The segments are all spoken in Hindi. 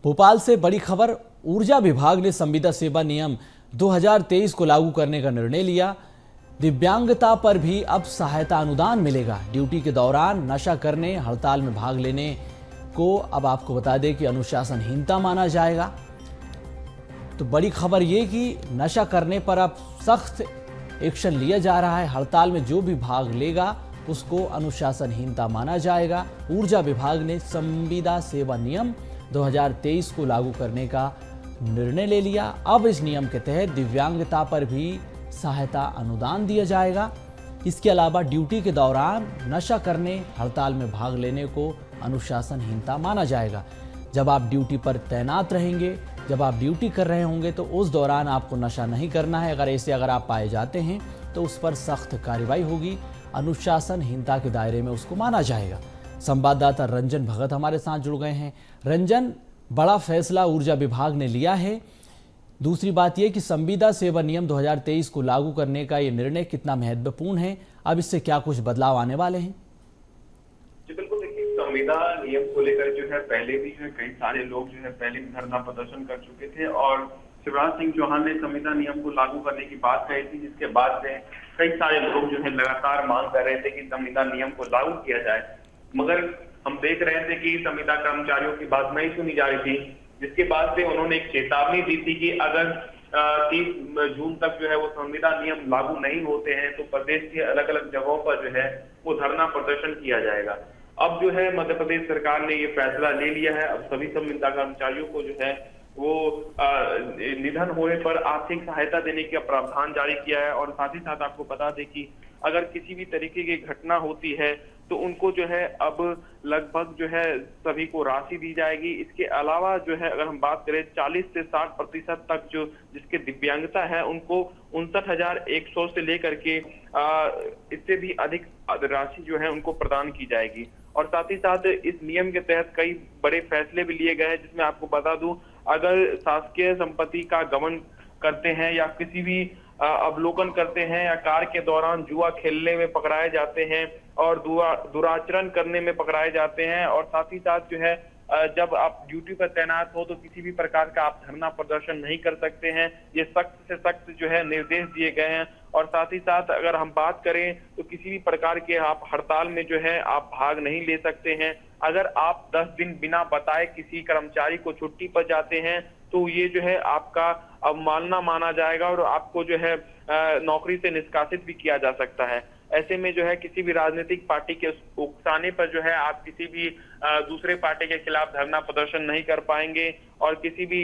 भोपाल से बड़ी खबर। ऊर्जा विभाग ने संविदा सेवा नियम 2023 को लागू करने का निर्णय लिया। दिव्यांगता पर भी अब सहायता अनुदान मिलेगा। ड्यूटी के दौरान नशा करने, हड़ताल में भाग लेने को अब आपको बता दें कि अनुशासनहीनता माना जाएगा। तो बड़ी खबर ये कि नशा करने पर अब सख्त एक्शन लिया जा रहा है। हड़ताल में जो भी भाग लेगा उसको अनुशासनहीनता माना जाएगा। ऊर्जा विभाग ने संविदा सेवा नियम 2023 को लागू करने का निर्णय ले लिया। अब इस नियम के तहत दिव्यांगता पर भी सहायता अनुदान दिया जाएगा। इसके अलावा ड्यूटी के दौरान नशा करने, हड़ताल में भाग लेने को अनुशासनहीनता माना जाएगा। जब आप ड्यूटी पर तैनात रहेंगे, जब आप ड्यूटी कर रहे होंगे तो उस दौरान आपको नशा नहीं करना है। अगर आप पाए जाते हैं तो उस पर सख्त कार्रवाई होगी। अनुशासनहीनता के दायरे में उसको माना जाएगा। संवाददाता रंजन भगत हमारे साथ जुड़ गए हैं। रंजन, बड़ा फैसला ऊर्जा विभाग ने लिया है। दूसरी बात यह कि संविदा सेवा नियम 2023 को लागू करने का ये निर्णय कितना महत्वपूर्ण है, अब इससे क्या कुछ बदलाव आने वाले हैं? जी बिल्कुल, देखिए संविदा नियम को लेकर जो है पहले भी जो है कई सारे लोग जो है पहले भी धरना प्रदर्शन कर चुके थे और शिवराज सिंह चौहान ने संविदा नियम को लागू करने की बात कही थी, जिसके बाद से कई सारे लोग जो है लगातार मांग कर रहे थे कि संविदा नियम को लागू किया जाए। मगर हम देख रहे थे कि संविदा कर्मचारियों की बात नहीं सुनी जा रही थी, जिसके बाद से उन्होंने एक चेतावनी दी थी कि अगर 30 जून तक जो है वो संविदा नियम लागू नहीं होते हैं तो प्रदेश के अलग अलग जगहों पर जो है वो धरना प्रदर्शन किया जाएगा। अब जो है मध्य प्रदेश सरकार ने ये फैसला ले लिया है। अब सभी संविदा कर्मचारियों को जो है वो निधन होने पर आर्थिक सहायता देने का प्रावधान जारी किया है। और साथ ही साथ आपको बता दें कि अगर किसी भी तरीके की घटना होती है तो उनको जो है अब लगभग जो है सभी को राशि दी जाएगी। इसके अलावा जो है अगर हम बात करें 40 से 60% तक जो जिसके दिव्यांगता है उनको 59,100 से लेकर के इससे भी अधिक राशि जो है उनको प्रदान की जाएगी। और साथ ही साथ इस नियम के तहत कई बड़े फैसले भी लिए गए हैं, जिसमें आपको बता दूं अगर शासकीय संपत्ति का गबन करते हैं या किसी भी अवलोकन करते हैं या कार्य के दौरान जुआ खेलने में पकड़ाए जाते हैं और दुराचरण करने में पकड़ाए जाते हैं और साथ ही साथ जो है जब आप ड्यूटी पर तैनात हो तो किसी भी प्रकार का आप धरना प्रदर्शन नहीं कर सकते हैं। ये सख्त से सख्त जो है निर्देश दिए गए हैं। और साथ ही साथ अगर हम बात करें तो किसी भी प्रकार के आप हड़ताल में जो है आप भाग नहीं ले सकते हैं। अगर आप 10 दिन बिना बताए किसी कर्मचारी को छुट्टी पर जाते हैं तो ये जो है आपका अवमानना माना जाएगा और आपको जो है नौकरी से निष्कासित भी किया जा सकता है। ऐसे में जो है किसी भी राजनीतिक पार्टी के उकसाने पर जो है आप किसी भी दूसरे पार्टी के खिलाफ धरना प्रदर्शन नहीं कर पाएंगे और किसी भी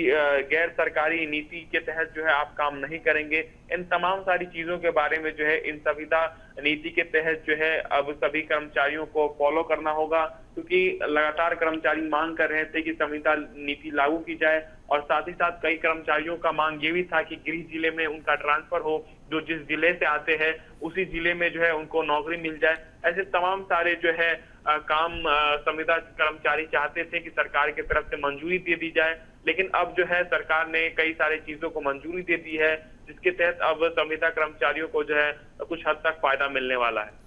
गैर सरकारी नीति के तहत जो है आप काम नहीं करेंगे। इन तमाम सारी चीजों के बारे में जो है इन संविदा नीति के तहत जो है अब सभी कर्मचारियों को फॉलो करना होगा, क्योंकि लगातार कर्मचारी मांग कर रहे थे कि संविदा नीति लागू की जाए। और साथ ही साथ कई कर्मचारियों का मांग ये भी था कि गृह जिले में उनका ट्रांसफर हो, जो जिस जिले से आते हैं उसी जिले में जो है उनको नौकरी मिल जाए। ऐसे तमाम सारे जो है काम संविदा कर्मचारी चाहते थे कि सरकार की तरफ से मंजूरी दे दी जाए, लेकिन अब जो है सरकार ने कई सारी चीजों को मंजूरी दे दी है, जिसके तहत अब संविदा कर्मचारियों को जो है कुछ हद तक फायदा मिलने वाला है।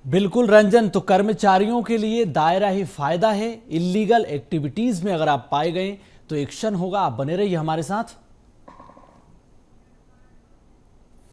बिल्कुल रंजन, तो कर्मचारियों के लिए दायरा ही फायदा है। इलीगल एक्टिविटीज में अगर आप पाए गए तो एक्शन होगा। आप बने रहिए हमारे साथ।